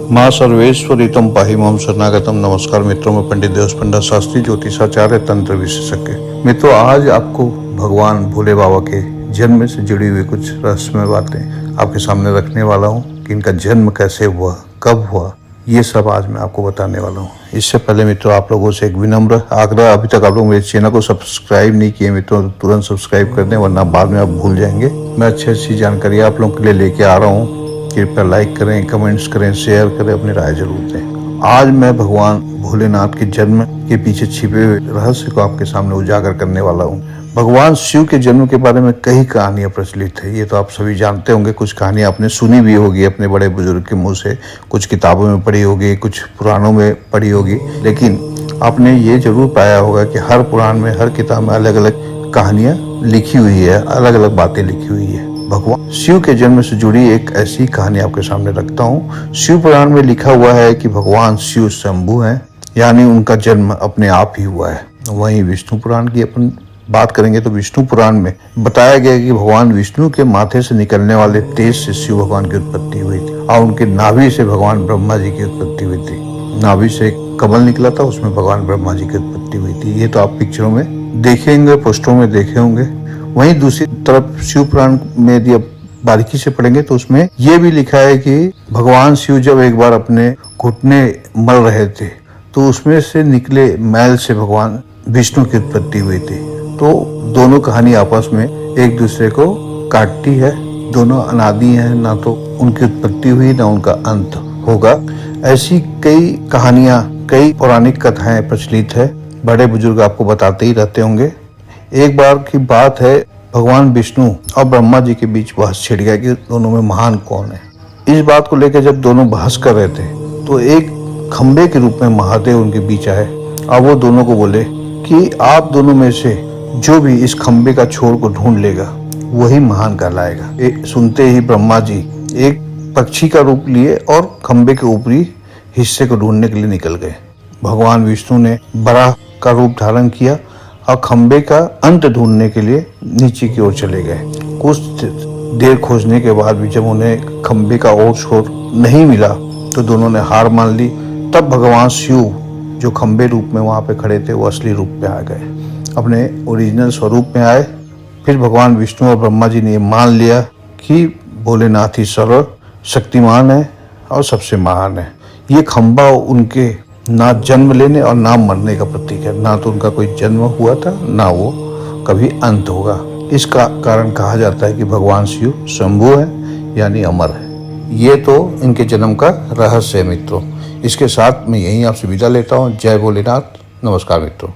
माँ सर्वेश्वरीतम पाहि माम शरणागतम। नमस्कार मित्रों, मैं पंडित देवस्पंडा शास्त्री, ज्योतिषाचार्य, तंत्र विशेषज्ञ। मित्रों, आज आपको भगवान भोले बाबा के जन्म से जुड़ी हुई कुछ रहस्यमय बातें आपके सामने रखने वाला हूँ कि इनका जन्म कैसे हुआ, कब हुआ, ये सब आज मैं आपको बताने वाला हूँ। इससे पहले मित्रों, आप लोगों से एक विनम्र आग्रह, अभी तक आप लोग मेरे चैनल को सब्सक्राइब नहीं किए मित्रों तो तुरंत सब्सक्राइब कर दें, वरना बाद में आप भूल जाएंगे। मैं अच्छी जानकारी आप लोगों के लिए लेके आ रहा हूँ। कृपया लाइक करें, कमेंट्स करें, शेयर करें, अपनी राय जरूर दें। आज मैं भगवान भोलेनाथ के जन्म के पीछे छिपे हुए रहस्य को आपके सामने उजागर करने वाला हूँ। भगवान शिव के जन्म के बारे में कई कहानियां प्रचलित है, ये तो आप सभी जानते होंगे। कुछ कहानियां आपने सुनी भी होगी अपने बड़े बुजुर्ग के मुंह से, कुछ किताबों में पढ़ी होगी, कुछ पुराणों में पढ़ी होगी, लेकिन आपने ये जरूर पाया होगा कि हर पुराण में, हर किताब में अलग अलग कहानियां लिखी हुई है, अलग अलग बातें लिखी हुई है। भगवान शिव के जन्म से जुड़ी एक ऐसी कहानी आपके सामने रखता हूँ। शिव पुराण में लिखा हुआ है कि भगवान शिव शंभु हैं, यानी उनका जन्म अपने आप ही हुआ है। वहीं विष्णु पुराण की अपन बात करेंगे तो विष्णु पुराण में बताया गया कि भगवान विष्णु के माथे से निकलने वाले तेज से शिव भगवान की उत्पत्ति हुई थी और उनके नाभि से भगवान ब्रह्मा जी की उत्पत्ति हुई थी। नाभि से एक कमल निकला था, उसमें भगवान ब्रह्मा जी की उत्पत्ति हुई थी। ये तो आप पिक्चरों में देखेंगे, पोस्टरों में देखे होंगे। वहीं दूसरी तरफ शिव पुराण में यदि आप बारीकी से पढ़ेंगे तो उसमें ये भी लिखा है कि भगवान शिव जब एक बार अपने घुटने मल रहे थे तो उसमें से निकले मैल से भगवान विष्णु की उत्पत्ति हुई थी। तो दोनों कहानी आपस में एक दूसरे को काटती है, दोनों अनादि हैं, ना तो उनकी उत्पत्ति हुई ना उनका अंत होगा। ऐसी कई कहानियां, कई पौराणिक कथाएं प्रचलित है, बड़े बुजुर्ग आपको बताते ही रहते होंगे। एक बार की बात है, भगवान विष्णु और ब्रह्मा जी के बीच बहस छिड़ गया कि दोनों में महान कौन है। इस बात को लेकर जब दोनों बहस कर रहे थे तो एक खंबे के रूप में महादेव उनके बीच आए और वो दोनों को बोले कि आप दोनों में से जो भी इस खंबे का छोर को ढूंढ लेगा वही महान कहलाएगा। सुनते ही ब्रह्मा जी एक पक्षी का रूप लिए और खंबे के ऊपरी हिस्से को ढूंढने के लिए निकल गए। भगवान विष्णु ने बराह का रूप धारण किया और खंबे का अंत ढूंढने के लिए नीचे की ओर चले गए। कुछ देर खोजने के बाद भी जब उन्हें खंबे का और छोर नहीं मिला तो दोनों ने हार मान ली। तब भगवान शिव जो खंबे रूप में वहां पे खड़े थे वो असली रूप में आ गए, अपने ओरिजिनल स्वरूप में आए। फिर भगवान विष्णु और ब्रह्मा जी ने ये मान लिया कि भोलेनाथ ही सर्व शक्तिमान है और सबसे महान है। ये खंबा उनके ना जन्म लेने और ना मरने का प्रतीक है। ना तो उनका कोई जन्म हुआ था, ना वो कभी अंत होगा। इसका कारण कहा जाता है कि भगवान शिव शंभु है, यानी अमर है। ये तो इनके जन्म का रहस्य है मित्रों। इसके साथ मैं यहीं आपसे विदा लेता हूँ। जय भोलेनाथ। नमस्कार मित्रों।